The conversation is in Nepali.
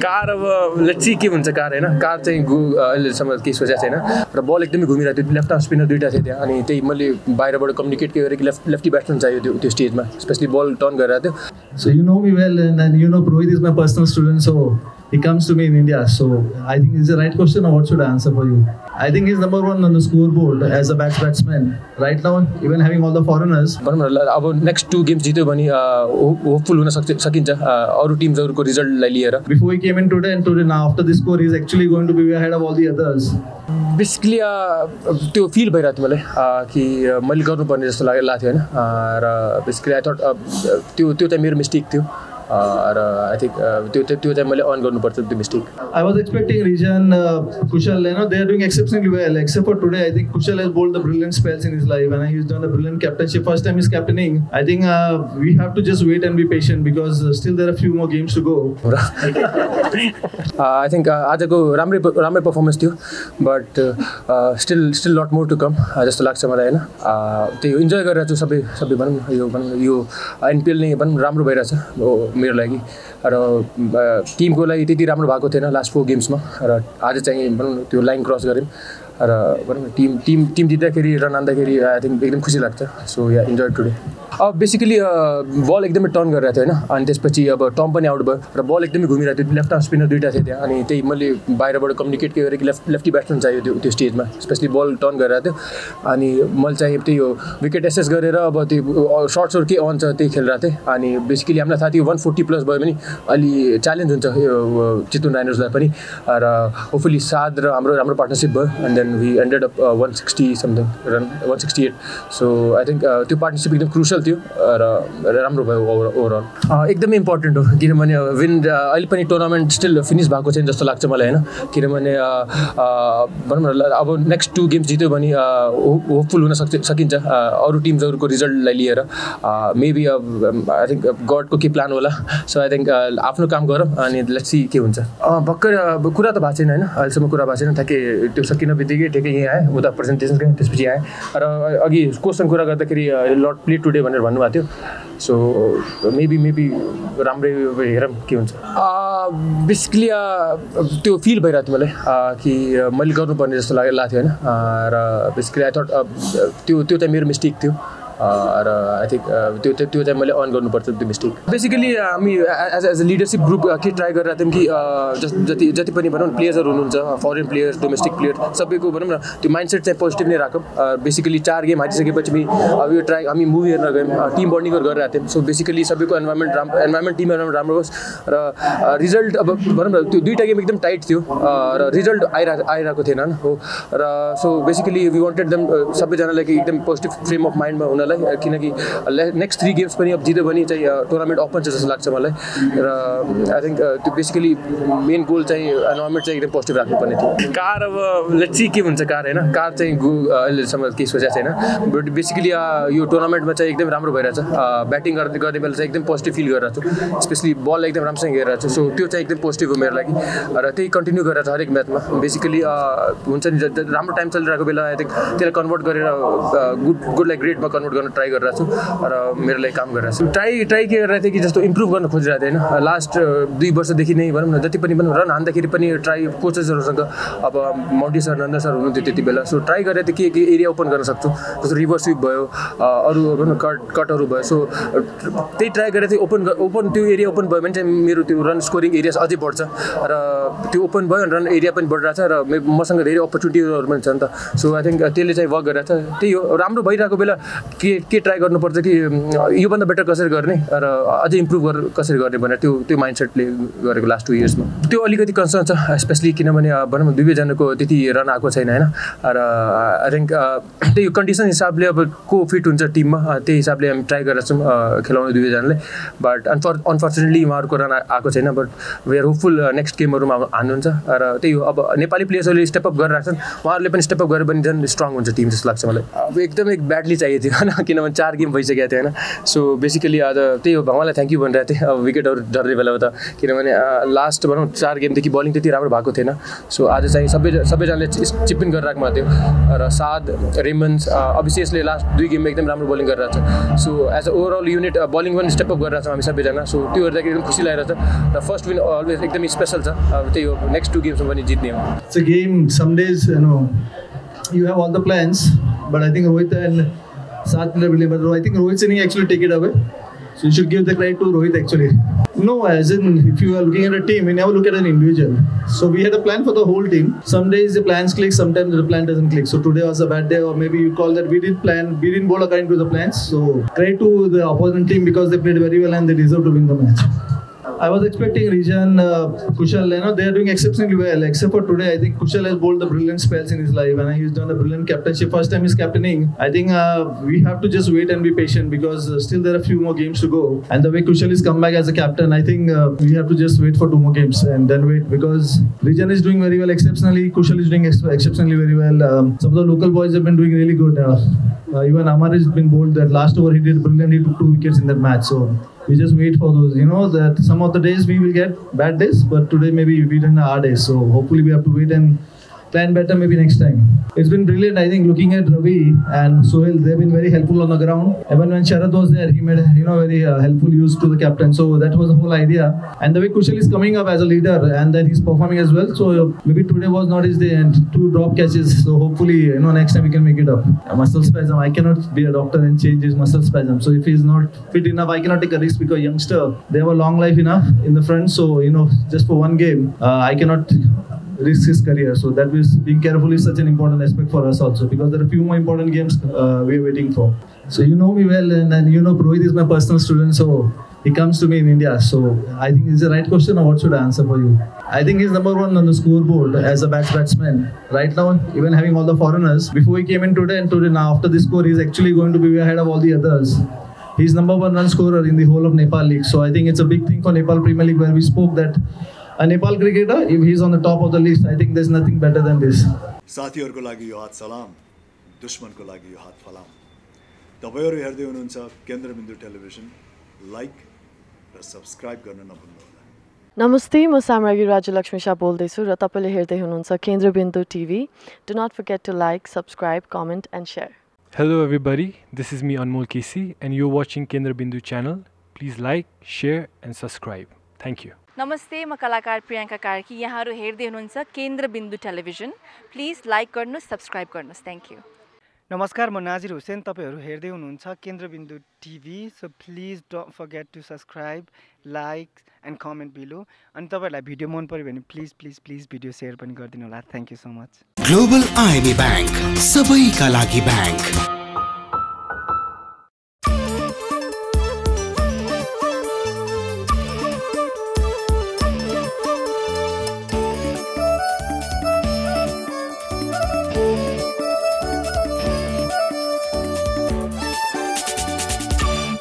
कार अब लेट्स सी के हुन्छ कार हैन कार चाहिँ अहिलेसम्म केही सोचेको छैन र बल एकदमै घुमिरहेको थियो लेफ्ट आर्म स्पिनर दुईटा थियो त्यहाँ अनि त्यही मैले बाहिरबाट कम्युनिकेट गरेँ कि लेफ्टी ब्याट्सम्यान चाहियो त्यो स्टेजमा स्पेशली बल टर्न गरिरहेको थियो So you know me well and you know Rohit is my personal student so he comes to me in India so I think it's the right question or what should I answer for you? I think he's number one on the scoreboard as a batsman right now even having all the foreigners अब नेक्स्ट 2 गेम्स जित्यो भने होपफुल हुन सकिन्छ अरु टिम्सहरुको रिजल्टलाई लिएर before he came in today and today now after this score he is actually going to be ahead of all the others basically त्यो फिल भइरहेको थियो मलाई कि मैले गर्नुपर्ने जस्तो लागेको थियो हैन र बेसिकली आई थट त्यो चाहिँ मेरो मिस्टेक थियो र आई थिंक त्यो चाहिँ मैले अन गर्नुपर्छ त्यो mistake I was expecting Rijan, Kushal, they are doing exceptionally well. Except for today, I think Kushal has bowled the brilliant spells in his life, and he's done a brilliant captainship. First time he's captaining. I think we have to just wait and be patient because still there are a few more games to go. I think आजको राम्रै पर्फर्मेन्स थियो, but still lot more to come. जस्तो लाग्छ मलाई हैन त्यही इन्जोय गरिरहेछु सबै भनौँ यो IPL नै भनौँ राम्रो भइरहेछ मेरो लागि र टिमको लागि त्यति राम्रो भएको थिएन लास्ट 4 गेम्समा र आज चाहिँ भनौँ त्यो लाइन क्रस गऱ्यौँ र भनौँ टिम जित्दाखेरि रन आउँदाखेरि आई थिंक एकदम खुसी लाग्छ सो या इन्जोय टुडे अब बेसिकली बल एकदमै टर्न गरिरहेको थियो हैन अनि त्यसपछि अब टम पनि आउट भयो र बल एकदमै घुमिरहेको थियो लेफ्ट आर्म स्पिनर दुईटा थियो त्यहाँ अनि त्यही मैले बाहिरबाट कम्युनिकेट गरेँ कि लेफ्टी ब्याट्सम्यान चाहियो त्यो स्टेजमा स्पेशली बल टर्न गरिरहेको थियो अनि मैले चाहिँ त्यही हो विकेट एसेस गरेर अब त्यो सर्ट्सहरु के अन छ त्यही खेलिरहेको थिएँ अनि बेसिकली हामीलाई थाहा थियो 140 प्लस भयो भने अलि च्यालेन्ज हुन्छ चितवन राइनर्सलाई पनि र होपफुली साद र हाम्रो पार्टनरशिप भयो and then we ended up 160 something run 168 so I think त्यो पार्टनरशिप एकदम क्रुसियल थियो र राम्रो भयो ओभरअल एकदमै इम्पोर्टेन्ट हो किनभने विन अहिले पनि टुर्नामेन्ट स्टिल फिनिस भएको छैन जस्तो लाग्छ मलाई हैन किनभने भनौँ न अब नेक्स्ट 2 गेम्स जित्यो भने होपफुल हुन सकिन्छ अरु टिम्सहरुको रिजल्टलाई लिएर मेबी आई थिंक गडको के प्लान होला सो आई थिंक आफ्नो काम गरौँ अनि लेट्स सी के हुन्छ भर्खर कुरा त भएको छैन हैन अहिलेसम्म कुरा भएको छैन ठ्याक्कै त्यो सकिन बित्तिकै ठ्याक्कै यहाँ आएँ उता प्रेजेन्टेसन गरेँ त्यसपछि आएँ र अघि कोसँग कुरा गर्दाखेरि लट प्ले टुडे भनेर भन्नुभएको थियो सो मेबी राम्रै हेरौँ के हुन्छ बेसिकली त्यो फिल भइरहेको थियो मलाई कि मैले गर्नुपर्ने जस्तो लागेको थियो हैन र बेसिकली आई थट त्यो चाहिँ मेरो मिस्टेक थियो र आई थिंक त्यो चाहिँ मैले अन गर्नुपर्छ त्यो मिस्टेक बेसिकली हामी एज अ लिडरशिप ग्रुप के ट्राई गरिरहेको थियौँ कि जति पनि भनौँ प्लेयर्सहरू हुनुहुन्छ फरेन प्लेयर्स डोमेस्टिक प्लेयर सबैको भनौँ न त्यो माइन्डसेट चाहिँ पोजिटिभ नै राखौँ बेसिकली 4 गेम हारिसकेपछि अब यो ट्राई हामी मुभी हेर्न गयौँ टिम बन्डिङ गरिरहेको थियौँ सो बेसिकली सबैको एन्भाइरोमेन्ट टिम राम्रो होस् र रिजल्ट अब भनौँ न त्यो 2टा गेम एकदम टाइट थियो र रिजल्ट आइरहेको थिएन हो र so basically we wanted them सबैजनालाई एकदम पोजिटिभ फ्रेम अफ माइन्डमा हुनलाई किनकि नेक्स्ट 3 गेम्स पनि अब जित्यो भने चाहिँ टुर्नामेन्ट ओपन छ जस्तो लाग्छ मलाई र आई थिंक त्यो बेसिकली मेन गोल चाहिँ एन्भाइरोमेन्ट चाहिँ एकदम पोजिटिभ राख्नुपर्ने थियो कार अब लेट्स सी के हुन्छ कार हैन कार चाहिँ अहिलेसम्म केही सोचेको छैन बट बेसिकली यो टुर्नामेन्टमा चाहिँ एकदम राम्रो भइरहेछ ब्याटिङ गर्ने बेला चाहिँ एकदम पोजिटिभ फिल गरिरहेको छु स्पेशली बल एकदम राम्रोसँग हेरिरहेको छु सो त्यो चाहिँ एकदम पोजिटिभ हो मेरो लागि र त्यही कन्टिन्यू गरेर हरेक म्याचमा बेसिकली हुन्छ नि राम्रो टाइम चलिरहेको बेला आई थिंक त्यसलाई कन्भर्ट गरेर गुडलाई ग्रेटमा कन्भर्ट गर्न ट्राई गरिरहेको छु र मेरो लागि काम गरिरहेको छु ट्राई के गरिरहेको थिएँ कि जस्तो इम्प्रुभ गर्न खोजिरहेको थिएँ हैन लास्ट 2 वर्षदेखि नै भनौँ न जति पनि भनौँ रन हान्दाखेरि पनि ट्राई कोचेसहरूसँग अब मौन्टी सर नन्द सर हुनुहुन्थ्यो त्यति बेला सो ट्राई गरेर चाहिँ के एरिया ओपन गर्न सक्छु जस्तो रिभर्स स्विप भयो अरू भनौँ कटहरू भयो सो त्यही ट्राई गरेर चाहिँ ओपन त्यो एरिया ओपन भयो भने चाहिँ मेरो त्यो रन स्कोरिङ एरिया अझै बढ्छ र त्यो ओपन भयो रन एरिया पनि बढिरहेछ र मसँग धेरै अपर्च्युनिटीहरू पनि छ नि त सो आई थिंक त्यसले चाहिँ वर्क गरिरहेछ त्यही हो राम्रो भइरहेको बेला के ट्राई गर्नुपर्छ कि योभन्दा बेटर कसरी गर्ने र अझै इम्प्रुभ कसरी गर्ने भनेर त्यो माइन्डसेटले गरेको लास्ट 2 इयर्समा त्यो अलिकति कन्सर्न छ स्पेशली किनभने भनौँ दुवैजनाको त्यति रन आएको छैन हैन र आई थिंक त्यही कन्डिसन हिसाबले अब को फिट हुन्छ टिममा त्यही हिसाबले हामी ट्राई गरेका छौँ खेलाउने दुवैजनाले बट अनफर्चुनेटली उहाँहरूको रन आएको छैन but we are hopeful next गेमहरूमा हान्नुहुन्छ र त्यही हो अब नेपाली प्लेयर्सहरूले स्टेप अप गरिरहेको छन् उहाँहरूले पनि स्टेप अप गरे भने झन् स्ट्रङ हुन्छ टिम जस्तो लाग्छ मलाई अब एकदमै ब्याडली चाहिएको थियो हैन किनभने 4 गेम भइसकेको थियो होइन सो बेसिकली आज त्यही हो भगवान्लाई थ्याङ्क यू भनिरहेको थिएँ अब विकेटहरू झर्ने बेलामा त किनभने लास्ट भनौँ 4 गेमदेखि बलिङ त्यति राम्रो भएको थिएन सो आज चाहिँ सबैजनाले चिप इन गरेर राख्नु भएको थियो र साद रेमन्स अभिषेकले लास्ट 2 गेममा एकदम राम्रो बलिङ गरिरहेको छ so as a overall unit bowling पनि स्टेप अप गरिरहेको छौँ हामी सबैजना सो त्यो हेर्दाखेरि एकदम खुसी लागिरहेको छ र फर्स्ट विन अलवेज एकदम स्पेसल छ अब त्यही हो नेक्स्ट 2 गेम्समा पनि जित्ने हो It's a game. Some days, you have all the plans, but I think Rohit and Saad player will. But I think Rohit's inning actually take it away. So you should give the credit to Rohit actually. No, as in if you are looking at a team, you never look at an individual. So we had a plan for the whole team. Some days the plans click, sometimes the plan doesn't click. So today was a bad day, or maybe you call that we didn't bowl according to the plans. So credit to the opposing team because they played very well and they deserve to win the match. I was expecting Rijan, Kushal, they are doing exceptionally well. Except for today, I think Kushal has bowled the brilliant spells in his life and he's done a brilliant captainship. First time he's captaining. I think we have to just wait and be patient because still there are a few more games to go. And the way Kushal is come back as a captain, I think we have to just wait for 2 more games and then wait because Rijan is doing very well exceptionally. Kushal is doing exceptionally very well. Some of the local boys have been doing really good. Even Amar has been bowled that last over. He did brilliant. He took 2 wickets in that match. So we just wait for those. That some of the days we will get bad days, but today maybe we didn't have our days. So hopefully we have to wait and plan better maybe next time. It's been brilliant. I think looking at Ravi and Sohail, they've been very helpful on the ground. Even when Sharad was there, he made very helpful use to the captain. So that was the whole idea. And the way Kushal is coming up as a leader and then he's performing as well. So maybe today was not his day and 2 drop catches. So hopefully next time we can make it up. Muscle spasm. I cannot be a doctor and change his muscle spasm. So if he's not fit enough, I cannot take a risk because youngster they have a long life enough in the front. So just for 1 game, I cannot risk his career. So that was being careful is such an important aspect for us also because there are a few more important games we're waiting for. So you know me well and Rohit is my personal student so he comes to me in India. So I think it's the right question or what should I answer for you? I think he's number 1 on the scoreboard as a batsman. Right now, even having all the foreigners, before he came in today and today now after this score, he's actually going to be ahead of all the others. He's number 1 run scorer in the whole of Nepal League. So I think it's a big thing for Nepal Premier League where we spoke that a Nepal cricketer, if he's on the top of the list, I think there's nothing better than this. साथीहरुको लागि यो हात सलाम दुश्मनको लागि यो हात फलाम तपाईहरु हेर्दै हुनुहुन्छ केन्द्रबिन्दु टेलिभिजन लाइक र सब्स्क्राइब गर्न नभुल्नुहोला नमस्ते म साम्राज्ञी राज्यलक्ष्मी शाह बोल्दैछु र तपाईले हेर्दै हुनुहुन्छ Kendrabindu TV do not forget to like subscribe comment and share Hello everybody, this is me Anmol Kesi and you're watching Kendrabindu channel. Please like, share and subscribe. Thank you. नमस्ते म कलाकार प्रियङ्का कार्की यहाँहरु हेर्दै हुनुहुन्छ केन्द्रबिन्दु टेलिभिजन प्लिज लाइक गर्नुस् सब्स्क्राइब गर्नुस् थ्यांक यू नमस्कार म नाजिर हुसैन तपाईहरु हेर्दै हुनुहुन्छ Kendrabindu TV so please don't forget to subscribe like and comment below अनि तपाईहरुलाई भिडियो मन पर्यो भने प्लिज भिडियो शेयर पनि गरिदिनु होला thank you so much global IMA bank सबैका लागि बैंक